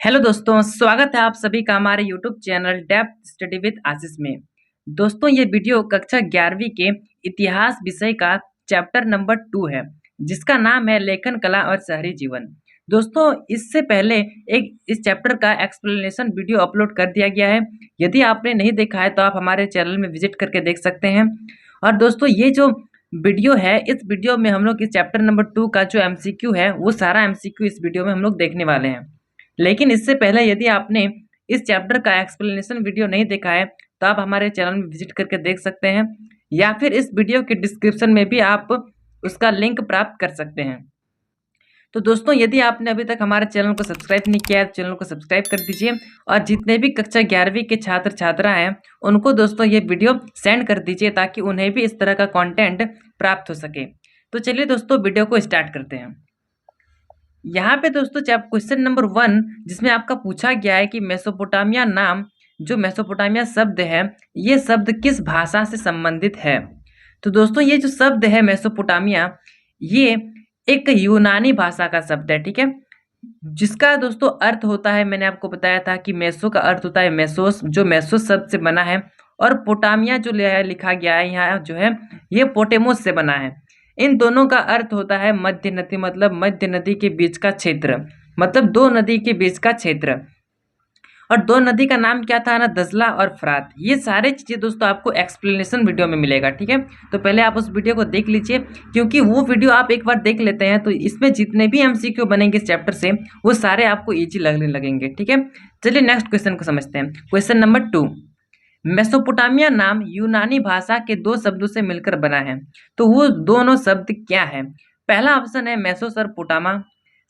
Hello दोस्तों, स्वागत है आप सभी का हमारे YouTube channel depth study with Ashish में। दोस्तों, ये वीडियो कक्षा 11वीं के इतिहास विषय का चैप्टर नंबर 2 है, जिसका नाम है लेखन कला और शहरी जीवन। दोस्तों, इससे पहले एक इस चैप्टर का एक्सप्लेनेशन वीडियो अपलोड कर दिया गया है। यदि आपने नहीं देखा है तो आप हमारे चैनल में विजिट करके देख सकते हैं। और दोस्तों, ये जो वीडियो है, इस वीडियो में हम लोग इस चैप्टर नंबर 2 का जो एमसीक्यू है, वो सारा एमसीक्यू इस वीडियो में हम लोग देखने वाले हैं। लेकिन इससे पहले यदि आपने इस चैप्टर का एक्सप्लेनेशन वीडियो नहीं देखा है तो आप हमारे चैनल में विजिट करके देख सकते हैं, या फिर इस वीडियो के डिस्क्रिप्शन में भी आप उसका लिंक प्राप्त कर सकते हैं। तो दोस्तों, यदि आपने अभी तक हमारे चैनल को सब्सक्राइब नहीं किया है तो चैनल को सब्सक्राइब कर दीजिए, और जितने भी कक्षा 11वीं के छात्र छात्रा हैं उनको दोस्तों ये वीडियो सेंड कर दीजिए, ताकि उन्हें भी इस तरह का कंटेंट प्राप्त हो सके। तो चलिए दोस्तों, वीडियो को स्टार्ट करते हैं। यहाँ पे दोस्तों क्वेश्चन नंबर 1, जिसमें आपका पूछा गया है कि मेसोपोटामिया नाम, जो मेसोपोटामिया शब्द है, ये शब्द किस भाषा से संबंधित है। तो दोस्तों, ये जो शब्द है मेसोपोटामिया, ये एक यूनानी भाषा का शब्द है, ठीक है, जिसका दोस्तों अर्थ होता है, मैंने आपको बताया था कि मेसो का अर्थ होता है मेसोस, जो मेसोस शब्द से बना है, और पोटामिया जो लिखा गया है यहाँ जो है, ये पोटेमोस से बना है। इन दोनों का अर्थ होता है मध्य नदी, मतलब मध्य नदी के बीच का क्षेत्र, मतलब दो नदी के बीच का क्षेत्र। और दो नदी का नाम क्या था ना, दजला और फरात। ये सारे चीज़ें दोस्तों आपको एक्सप्लेनेशन वीडियो में मिलेगा, ठीक है। तो पहले आप उस वीडियो को देख लीजिए, क्योंकि वो वीडियो आप एक बार देख लेते हैं तो इसमें जितने भी एमसीक्यू बनेंगे इस चैप्टर से, वो सारे आपको ईजी लगने लगेंगे, ठीक है। चलिए नेक्स्ट क्वेश्चन को समझते हैं। क्वेश्चन नंबर 2, मेसोपोटामिया नाम यूनानी भाषा के दो शब्दों से मिलकर बना है, तो वो दोनों शब्द क्या है। पहला ऑप्शन है मेसोस और पोटामा,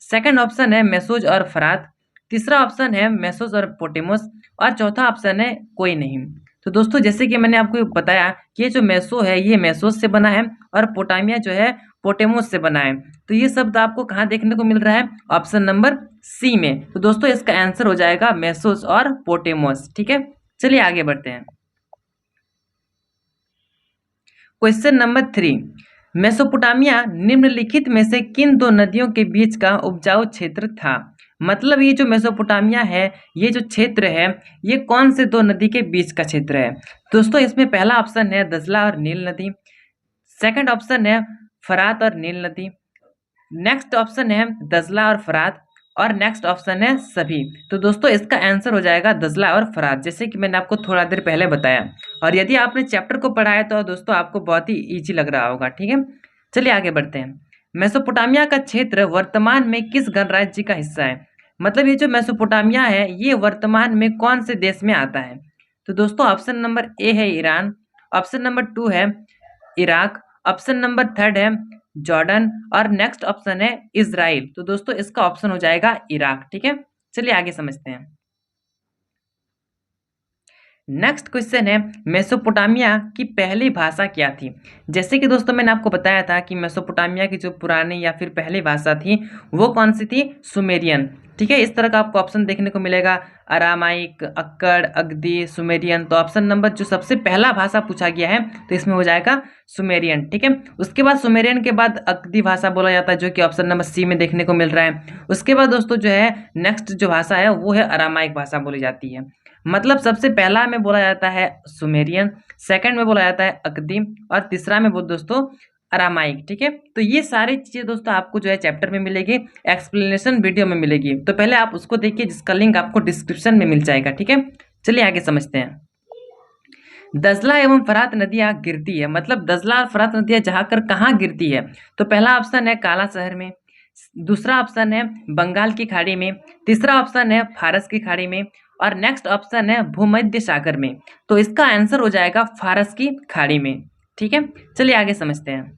सेकंड ऑप्शन है मेसोज और फरात, तीसरा ऑप्शन है मेसोस और पोटेमोस, और चौथा ऑप्शन है कोई नहीं। तो दोस्तों, जैसे कि मैंने आपको बताया कि ये जो मेसो है ये मेसोस से बना है, और पोटामिया जो है पोटेमोस से बना है। तो ये शब्द आपको कहाँ देखने को मिल रहा है, ऑप्शन नंबर सी में। तो दोस्तों, इसका आंसर हो जाएगा मेसोस और पोटेमोस, ठीक है। चलिए आगे बढ़ते हैं। क्वेश्चन नंबर 3, मेसोपोटामिया निम्नलिखित में से किन दो नदियों के बीच का उपजाऊ क्षेत्र था। मतलब ये जो मेसोपोटामिया है, ये जो क्षेत्र है, ये कौन से दो नदी के बीच का क्षेत्र है। दोस्तों, इसमें पहला ऑप्शन है दजला और नील नदी, सेकंड ऑप्शन है फरात और नील नदी, नेक्स्ट ऑप्शन है दजला और फरात, और नेक्स्ट ऑप्शन है सभी। तो दोस्तों, इसका आंसर हो जाएगा दजला और फरात, जैसे कि मैंने आपको थोड़ा देर पहले बताया। और यदि आपने चैप्टर को पढ़ा है तो दोस्तों आपको बहुत ही इजी लग रहा होगा, ठीक है। चलिए आगे बढ़ते हैं। मेसोपोटामिया का क्षेत्र वर्तमान में किस गणराज्य का हिस्सा है। मतलब ये जो मेसोपोटामिया है, ये वर्तमान में कौन से देश में आता है। तो दोस्तों, ऑप्शन नंबर ए है ईरान, ऑप्शन नंबर 2 है इराक, ऑप्शन नंबर 3 है जॉर्डन, और नेक्स्ट ऑप्शन है इजराइल। तो दोस्तों, इसका ऑप्शन हो जाएगा इराक, ठीक है। चलिए आगे समझते हैं। नेक्स्ट क्वेश्चन है, मेसोपोटामिया की पहली भाषा क्या थी। जैसे कि दोस्तों मैंने आपको बताया था कि मेसोपोटामिया की जो पुरानी या फिर पहली भाषा थी वो कौन सी थी, सुमेरियन, ठीक है। इस तरह का आपको ऑप्शन देखने को मिलेगा, अरामाइक, अक्कड़, अगदी, सुमेरियन। तो ऑप्शन नंबर जो सबसे पहला भाषा पूछा गया है तो इसमें हो जाएगा सुमेरियन, ठीक है। उसके बाद सुमेरियन के बाद अगदी भाषा बोला जाता है, जो कि ऑप्शन नंबर सी में देखने को मिल रहा है। उसके बाद दोस्तों जो है नेक्स्ट जो भाषा है वो है अरामाइक भाषा बोली जाती है। मतलब सबसे पहला में बोला जाता है सुमेरियन, सेकंड में बोला जाता है अकदी, और तीसरा में बोल दोस्तों अरामाइक, ठीक है। तो ये सारी चीज़ें दोस्तों आपको जो है चैप्टर में मिलेगी, एक्सप्लेनेशन वीडियो में मिलेगी। तो पहले आप उसको देखिए, जिसका लिंक आपको डिस्क्रिप्शन में मिल जाएगा, ठीक है। चलिए आगे समझते हैं। दजला एवं फरात नदियाँ गिरती है, मतलब दजला और फरात नदियाँ जाकर कहाँ गिरती है। तो पहला ऑप्शन है काला शहर में, दूसरा ऑप्शन है बंगाल की खाड़ी में, तीसरा ऑप्शन है फारस की खाड़ी में, और नेक्स्ट ऑप्शन है भूमध्य सागर में। तो इसका आंसर हो जाएगा फारस की खाड़ी में, ठीक है। चलिए आगे समझते हैं।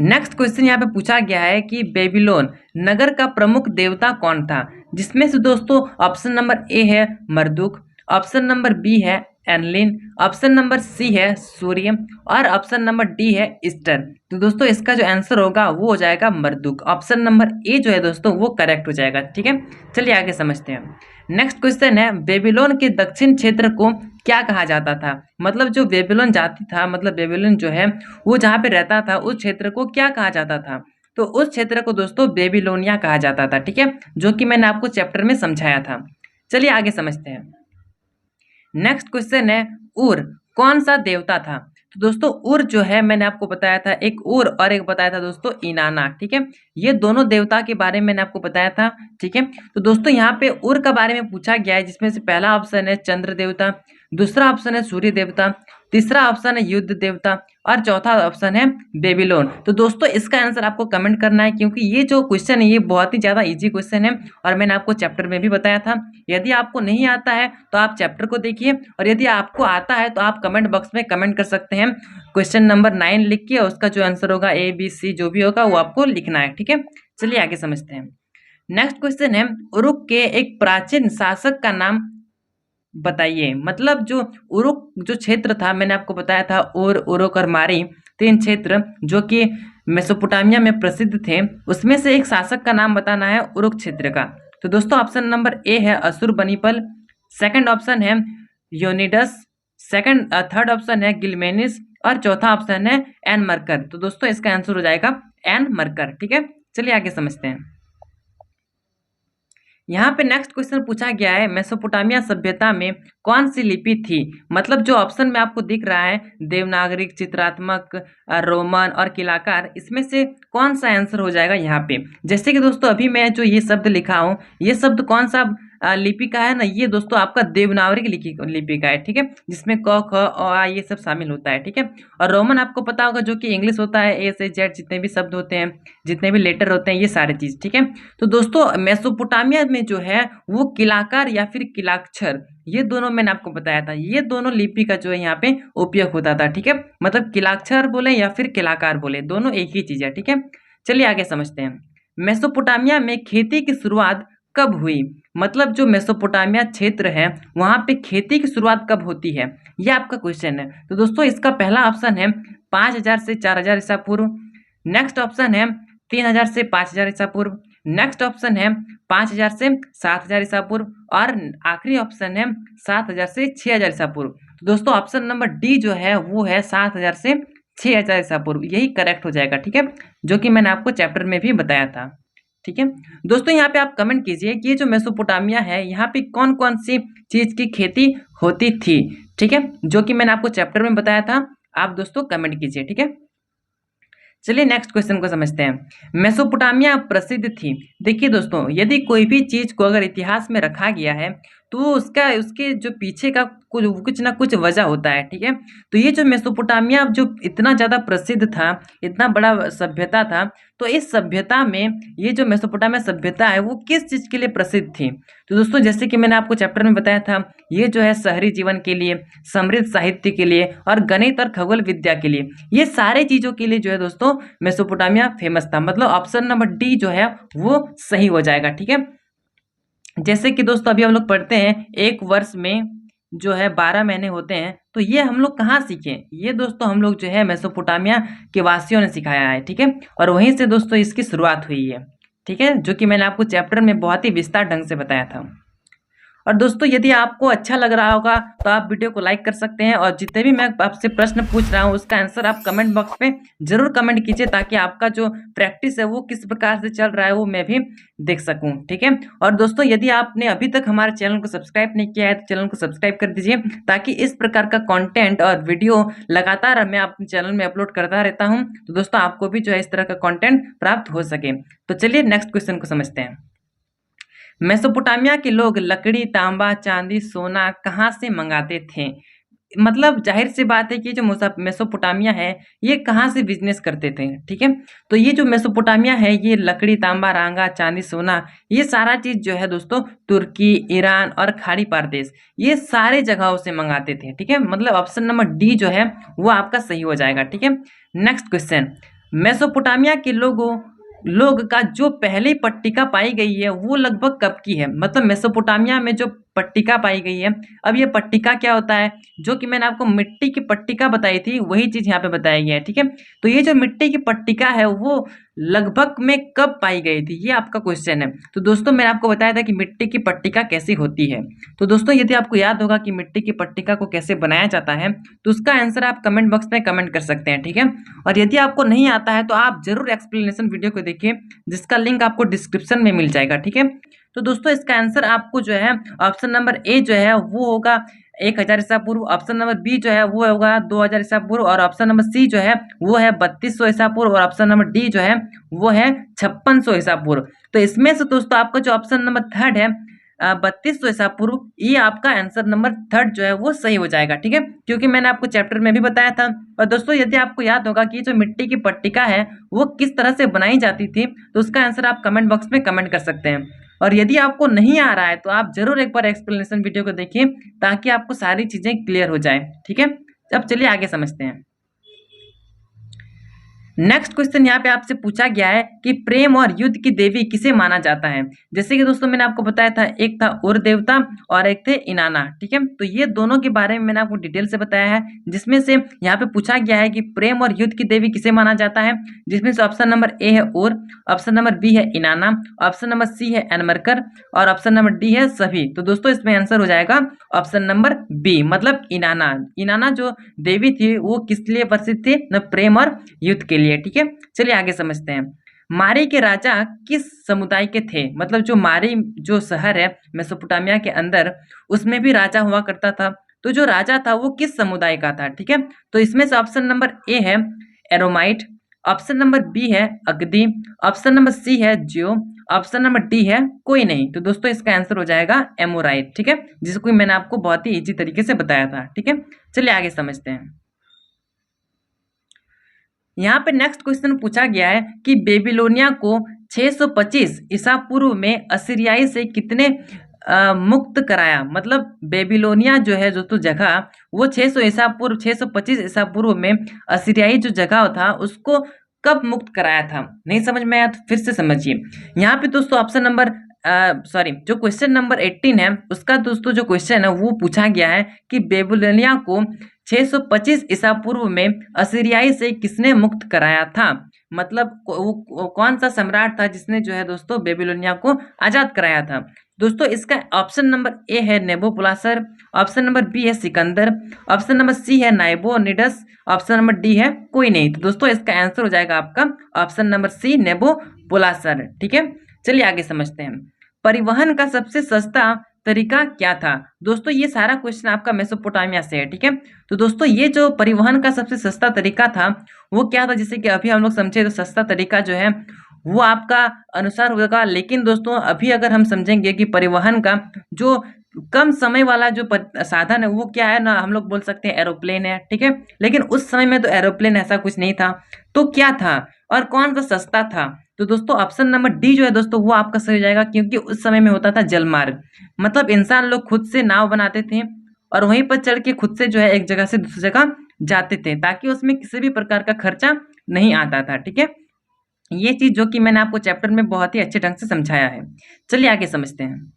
नेक्स्ट क्वेश्चन यहाँ पे पूछा गया है कि बेबीलोन नगर का प्रमुख देवता कौन था। जिसमें से दोस्तों ऑप्शन नंबर ए है मर्दुक, ऑप्शन नंबर बी है एनलिन, ऑप्शन नंबर सी है सूर्य, और ऑप्शन नंबर डी है ईस्टर। तो दोस्तों इसका जो आंसर होगा वो हो जाएगा मर्दुक। ऑप्शन नंबर ए जो है दोस्तों वो करेक्ट हो जाएगा, ठीक है। चलिए आगे समझते हैं। नेक्स्ट क्वेश्चन है, बेबीलोन के दक्षिण क्षेत्र को क्या कहा जाता था। मतलब जो बेबीलोन जाति था, मतलब बेबीलोन जो है वो जहाँ पे रहता था उस क्षेत्र को क्या कहा जाता था। तो उस क्षेत्र को दोस्तों बेबीलोनिया कहा जाता था, ठीक है, जो कि मैंने आपको चैप्टर में समझाया था। चलिए आगे समझते हैं। नेक्स्ट क्वेश्चन है, उर कौन सा देवता था? तो दोस्तों उर जो है मैंने आपको बताया था, एक उर और एक बताया था दोस्तों इनाना, ठीक है, ये दोनों देवता के बारे में मैंने आपको बताया था, ठीक है। तो दोस्तों यहाँ पे उर के बारे में पूछा गया है, जिसमें से पहला ऑप्शन है चंद्र देवता, दूसरा ऑप्शन है सूर्य देवता, तीसरा ऑप्शन है युद्ध देवता और चौथा ऑप्शन है बेबीलोन। तो दोस्तों इसका आंसर आपको कमेंट करना है, क्योंकि ये जो क्वेश्चन है ये बहुत ही ज्यादा इजी क्वेश्चन है और मैंने आपको चैप्टर में भी बताया था। यदि आपको नहीं आता है तो आप चैप्टर को देखिए, और यदि आपको आता है तो आप कमेंट बॉक्स में कमेंट कर सकते हैं क्वेश्चन नंबर 9 लिख के, उसका जो आंसर होगा ABC जो भी होगा वो आपको लिखना है, ठीक है। चलिए आगे समझते हैं। नेक्स्ट क्वेश्चन है, उरुक के एक प्राचीन शासक का नाम बताइए। मतलब जो उरुक जो क्षेत्र था मैंने आपको बताया था, उरुक और मारी, तीन क्षेत्र जो कि मेसोपोटामिया में प्रसिद्ध थे, उसमें से एक शासक का नाम बताना है उरुक क्षेत्र का। तो दोस्तों ऑप्शन नंबर ए है अशुरबनीपल, सेकंड ऑप्शन है योनिडस, थर्ड ऑप्शन है गिलमेनिस और चौथा ऑप्शन है एन मरकर। तो दोस्तों इसका आंसर हो जाएगा एन मरकर, ठीक है। चलिए आगे समझते हैं। यहाँ पे नेक्स्ट क्वेश्चन पूछा गया है, मेसोपोटामिया सभ्यता में कौन सी लिपि थी? मतलब जो ऑप्शन में आपको दिख रहा है देवनागरिक, चित्रात्मक, रोमन और किलाकार, इसमें से कौन सा आंसर हो जाएगा यहाँ पे? जैसे कि दोस्तों अभी मैं जो ये शब्द लिखा हूँ, ये शब्द कौन सा लिपि का है ना, ये दोस्तों आपका देवनागरिक लिपि का है, ठीक है, जिसमें क ख अ ये सब शामिल होता है, ठीक है। और रोमन आपको पता होगा जो कि इंग्लिश होता है, ए से जेड जितने भी शब्द होते हैं, जितने भी लेटर होते हैं, ये सारी चीज, ठीक है। तो दोस्तों मेसोपोटामिया में जो है वो किलाकार या फिर किलाक्षर, ये दोनों मैंने आपको बताया था, ये दोनों लिपि का जो है यहाँ पे उपयोग होता था, ठीक है। मतलब किलाक्षर बोले या फिर किलाकार बोले, दोनों एक ही चीज है, ठीक है। चलिए आगे समझते हैं। मेसोपोटामिया में खेती की शुरुआत कब हुई? मतलब जो मेसोपोटामिया क्षेत्र है वहां पे खेती की शुरुआत कब होती है, ये आपका क्वेश्चन है। तो दोस्तों इसका पहला ऑप्शन है 5000 से 4000 ईसा पूर्व, नेक्स्ट ऑप्शन है 3000 से 5000 ईसा पूर्व, नेक्स्ट ऑप्शन है 5000 से 7000 ईसा पूर्व और आखिरी ऑप्शन है 7000 से 6000 ईसा पूर्व। तो दोस्तों ऑप्शन नंबर डी जो है वो है 7000 से 6000 ईसा पूर्व, यही करेक्ट हो जाएगा, ठीक है, जो कि मैंने आपको चैप्टर में भी बताया था, ठीक है। दोस्तों यहाँ पे आप कमेंट कीजिए कि ये जो मेसोपोटामिया है यहाँ पे कौन कौन सी चीज की खेती होती थी, ठीक है, जो कि मैंने आपको चैप्टर में बताया था। आप दोस्तों कमेंट कीजिए, ठीक है। चलिए नेक्स्ट क्वेश्चन को समझते हैं। मेसोपोटामिया प्रसिद्ध थी। देखिए दोस्तों यदि कोई भी चीज को अगर इतिहास में रखा गया है तो उसका उसके जो पीछे का कुछ ना कुछ वजह होता है, ठीक है। तो ये जो मेसोपोटामिया जो इतना ज्यादा प्रसिद्ध था, इतना बड़ा सभ्यता था, तो इस सभ्यता में ये जो मेसोपोटामिया सभ्यता है वो किस चीज के लिए प्रसिद्ध थी? तो दोस्तों जैसे कि मैंने आपको चैप्टर में बताया था, ये जो है शहरी जीवन के लिए, समृद्ध साहित्य के लिए और गणित और खगोल विद्या के लिए, ये सारे चीजों के लिए जो है दोस्तों मेसोपोटामिया फेमस था। मतलब ऑप्शन नंबर डी जो है वो सही हो जाएगा, ठीक है। जैसे कि दोस्तों अभी हम लोग पढ़ते हैं एक वर्ष में जो है 12 महीने होते हैं, तो ये हम लोग कहाँ सीखे? ये दोस्तों हम लोग जो है मेसोपोटामिया के वासियों ने सिखाया है, ठीक है, और वहीं से दोस्तों इसकी शुरुआत हुई है, ठीक है, जो कि मैंने आपको चैप्टर में बहुत ही विस्तार ढंग से बताया था। और दोस्तों यदि आपको अच्छा लग रहा होगा तो आप वीडियो को लाइक कर सकते हैं, और जितने भी मैं आपसे प्रश्न पूछ रहा हूँ उसका आंसर आप कमेंट बॉक्स पे जरूर कमेंट कीजिए, ताकि आपका जो प्रैक्टिस है वो किस प्रकार से चल रहा है वो मैं भी देख सकूं, ठीक है। और दोस्तों यदि आपने अभी तक हमारे चैनल को सब्सक्राइब नहीं किया है तो चैनल को सब्सक्राइब कर दीजिए, ताकि इस प्रकार का कंटेंट और वीडियो लगातार मैं अपने चैनल में अपलोड करता रहता हूँ, तो दोस्तों आपको भी जो है इस तरह का कंटेंट प्राप्त हो सके। तो चलिए नेक्स्ट क्वेश्चन को समझते हैं। मेसोपोटामिया के लोग लकड़ी, तांबा, चांदी, सोना कहाँ से मंगाते थे? मतलब जाहिर सी बात है कि जो मेसोपोटामिया है ये कहाँ से बिजनेस करते थे, ठीक है। तो ये जो मेसोपोटामिया है ये लकड़ी, तांबा, रांगा, चांदी, सोना, ये सारा चीज जो है दोस्तों तुर्की, ईरान और खाड़ी प्रदेश, ये सारे जगहों से मंगाते थे, ठीक है। मतलब ऑप्शन नंबर डी जो है वो आपका सही हो जाएगा, ठीक है। नेक्स्ट क्वेश्चन, मेसोपोटामिया के लोग का जो पहली पट्टिका पाई गई है वो लगभग कब की है? मतलब मेसोपोटामिया में जो पट्टिका पाई गई है। अब ये पट्टिका क्या होता है, जो कि मैंने आपको मिट्टी की पट्टिका बताई थी वही चीज यहाँ पे बताया गया है, ठीक है। तो ये जो मिट्टी की पट्टिका है वो लगभग में कब पाई गई थी, ये आपका क्वेश्चन है। तो दोस्तों मैंने आपको बताया था कि मिट्टी की पट्टिका कैसी होती है। तो दोस्तों यदि आपको याद होगा कि मिट्टी की पट्टिका को कैसे बनाया जाता है तो उसका आंसर आप कमेंट बॉक्स में कमेंट कर सकते हैं, ठीक है। और यदि आपको नहीं आता है तो आप जरूर एक्सप्लेनेशन वीडियो को देखिए, जिसका लिंक आपको डिस्क्रिप्शन में मिल जाएगा, ठीक है। तो दोस्तों इसका आंसर आपको जो है ऑप्शन नंबर ए जो है वो होगा 1000 ईसा पूर्व, ऑप्शन नंबर बी जो है वो होगा 2000 ईसा पूर्व, और ऑप्शन नंबर सी जो है वो है 3200 ईसा पूर्व, और ऑप्शन नंबर डी जो है वो है 5600 ईसा पूर्व। तो इसमें से दोस्तों आपका जो ऑप्शन नंबर थर्ड है 3200 ईसा पूर्व, ये आपका आंसर नंबर थर्ड जो है वो सही हो जाएगा, ठीक है, क्योंकि मैंने आपको चैप्टर में भी बताया था। और दोस्तों यदि आपको याद होगा कि जो मिट्टी की पट्टिका है वो किस तरह से बनाई जाती थी तो उसका आंसर आप कमेंट बॉक्स में कमेंट कर सकते हैं। और यदि आपको नहीं आ रहा है तो आप जरूर एक बार एक्सप्लेनेशन वीडियो को देखिए ताकि आपको सारी चीजें क्लियर हो जाए, ठीक है। अब चलिए आगे समझते हैं। नेक्स्ट क्वेश्चन यहाँ पे आपसे पूछा गया है कि प्रेम और युद्ध की देवी किसे माना जाता है। जैसे कि दोस्तों मैंने आपको बताया था, एक था उर देवता और एक थे इनाना, ठीक है। तो ये दोनों के बारे में मैंने आपको डिटेल से बताया है, जिसमें से यहाँ पे पूछा गया है कि प्रेम और युद्ध की देवी किसे माना जाता है, जिसमें से ऑप्शन नंबर ए है उर, ऑप्शन नंबर बी है इनाना, ऑप्शन नंबर सी है एनमरकर, और ऑप्शन नंबर डी है सभी। तो दोस्तों इसमें आंसर हो जाएगा ऑप्शन नंबर बी, मतलब इनाना। इनाना जो देवी थी वो किस लिए प्रसिद्ध थी, न प्रेम और युद्ध के लिए, ठीक है। चलिए आगे समझते हैं। मारी के राजा किस समुदाय के थे, मतलब जो मारी जो शहर है मेसोपोटामिया के अंदर, उसमें भी राजा हुआ करता था। तो जो राजा था वो किस समुदाय का था, ठीक है। तो इसमें से ऑप्शन नंबर ए है एरोमाइट, ऑप्शन नंबर बी है अगदी, ऑप्शन नंबर सी है जियो, ऑप्शन नंबर डी है कोई नहीं। तो दोस्तों इसका आंसर हो जाएगा एमोराइट, ठीक है, जिसको मैंने आपको बहुत ही इजी तरीके से बताया था, ठीक है। चलिए आगे समझते हैं। यहाँ पे नेक्स्ट क्वेश्चन पूछा गया है कि बेबीलोनिया को 625 ईसा पूर्व में असीरियाई से कितने मुक्त कराया, मतलब बेबीलोनिया जो है जो तो जगह वो 600 ईसा पूर्व 625 ईसा पूर्व में असीरियाई जो जगह था उसको कब मुक्त कराया था। नहीं समझ में आया तो फिर से समझिए। यहाँ पे दोस्तों ऑप्शन नंबर जो क्वेश्चन नंबर 18 है उसका दोस्तों जो क्वेश्चन है वो पूछा गया है कि बेबीलोनिया को 625 ईसा पूर्व में असीरियाई से किसने मुक्त कराया था, मतलब वो कौन सा सम्राट था जिसने जो है दोस्तों बेबीलोनिया को आजाद कराया था। दोस्तों इसका ऑप्शन नंबर ए है नेबोपुलासर, ऑप्शन नंबर बी है सिकंदर, ऑप्शन नंबर सी है नाइबोनिडस, ऑप्शन नंबर डी है कोई नहीं। तो दोस्तों इसका आंसर हो जाएगा आपका ऑप्शन नंबर सी नेबोपुलासर, ठीक है। चलिए आगे समझते हैं। परिवहन का सबसे सस्ता तरीका क्या था। दोस्तों ये सारा क्वेश्चन आपका मेसोपोटामिया से है, ठीक है। तो दोस्तों ये जो परिवहन का सबसे सस्ता तरीका था वो क्या था, जैसे कि अभी हम लोग समझे तो सस्ता तरीका जो है वो आपका अनुसार होगा, लेकिन दोस्तों अभी अगर हम समझेंगे कि परिवहन का जो कम समय वाला जो साधन है वो क्या है ना, हम लोग बोल सकते हैं एरोप्लेन है, ठीक है। लेकिन उस समय में तो एरोप्लेन ऐसा कुछ नहीं था, तो क्या था और कौन सा सस्ता था। तो दोस्तों ऑप्शन नंबर डी जो है दोस्तों वो आपका सही हो जाएगा, क्योंकि उस समय में होता था जलमार्ग, मतलब इंसान लोग खुद से नाव बनाते थे और वहीं पर चढ़ के खुद से जो है एक जगह से दूसरी जगह जाते थे, ताकि उसमें किसी भी प्रकार का खर्चा नहीं आता था, ठीक है। ये चीज जो कि मैंने आपको चैप्टर में बहुत ही अच्छे ढंग से समझाया है। चलिए आगे समझते हैं।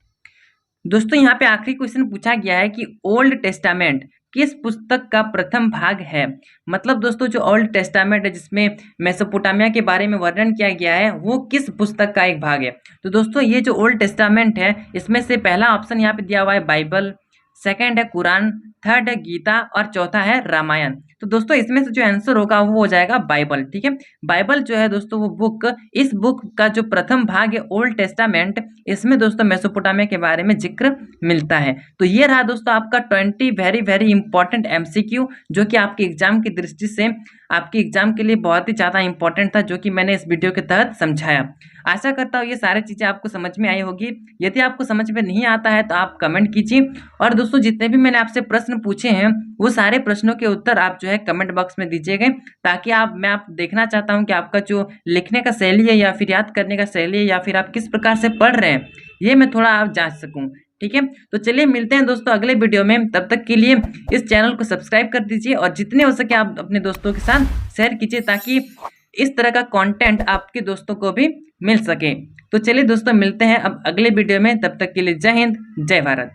दोस्तों यहाँ पे आखिरी क्वेश्चन पूछा गया है कि ओल्ड टेस्टामेंट किस पुस्तक का प्रथम भाग है, मतलब दोस्तों जो ओल्ड टेस्टामेंट है जिसमें मेसोपोटामिया के बारे में वर्णन किया गया है वो किस पुस्तक का एक भाग है। तो दोस्तों ये जो ओल्ड टेस्टामेंट है इसमें से पहला ऑप्शन यहाँ पे दिया हुआ है बाइबल, सेकंड है कुरान, थर्ड है गीता और चौथा है रामायण। तो दोस्तों इसमें से जो आंसर होगा वो हो जाएगा बाइबल, ठीक है। बाइबल जो है दोस्तों वो बुक, इस बुक का जो प्रथम भाग है ओल्ड टेस्टामेंट, इसमें दोस्तों मेसोपोटामिया के बारे में जिक्र मिलता है। तो ये रहा दोस्तों आपका 20 वेरी वेरी इंपॉर्टेंट एमसीक्यू, जो कि आपके एग्जाम की दृष्टि से आपके एग्जाम के लिए बहुत ही ज़्यादा इंपॉर्टेंट था, जो कि मैंने इस वीडियो के तहत समझाया। आशा करता हूँ ये सारी चीज़ें आपको समझ में आई होगी। यदि आपको समझ में नहीं आता है तो आप कमेंट कीजिए, और दोस्तों जितने भी मैंने आपसे प्रश्न पूछे हैं वो सारे प्रश्नों के उत्तर आप जो है कमेंट बॉक्स में दीजिएगा, ताकि मैं आप देखना चाहता हूँ कि आपका जो लिखने का शैली है या फिर याद करने का शैली है या फिर आप किस प्रकार से पढ़ रहे हैं, ये मैं थोड़ा आप जांच सकूँ, ठीक है। तो चलिए मिलते हैं दोस्तों अगले वीडियो में, तब तक के लिए इस चैनल को सब्सक्राइब कर दीजिए और जितने हो सके आप अपने दोस्तों के साथ शेयर कीजिए, ताकि इस तरह का कंटेंट आपके दोस्तों को भी मिल सके। तो चलिए दोस्तों मिलते हैं अब अगले वीडियो में, तब तक के लिए जय हिंद जय भारत।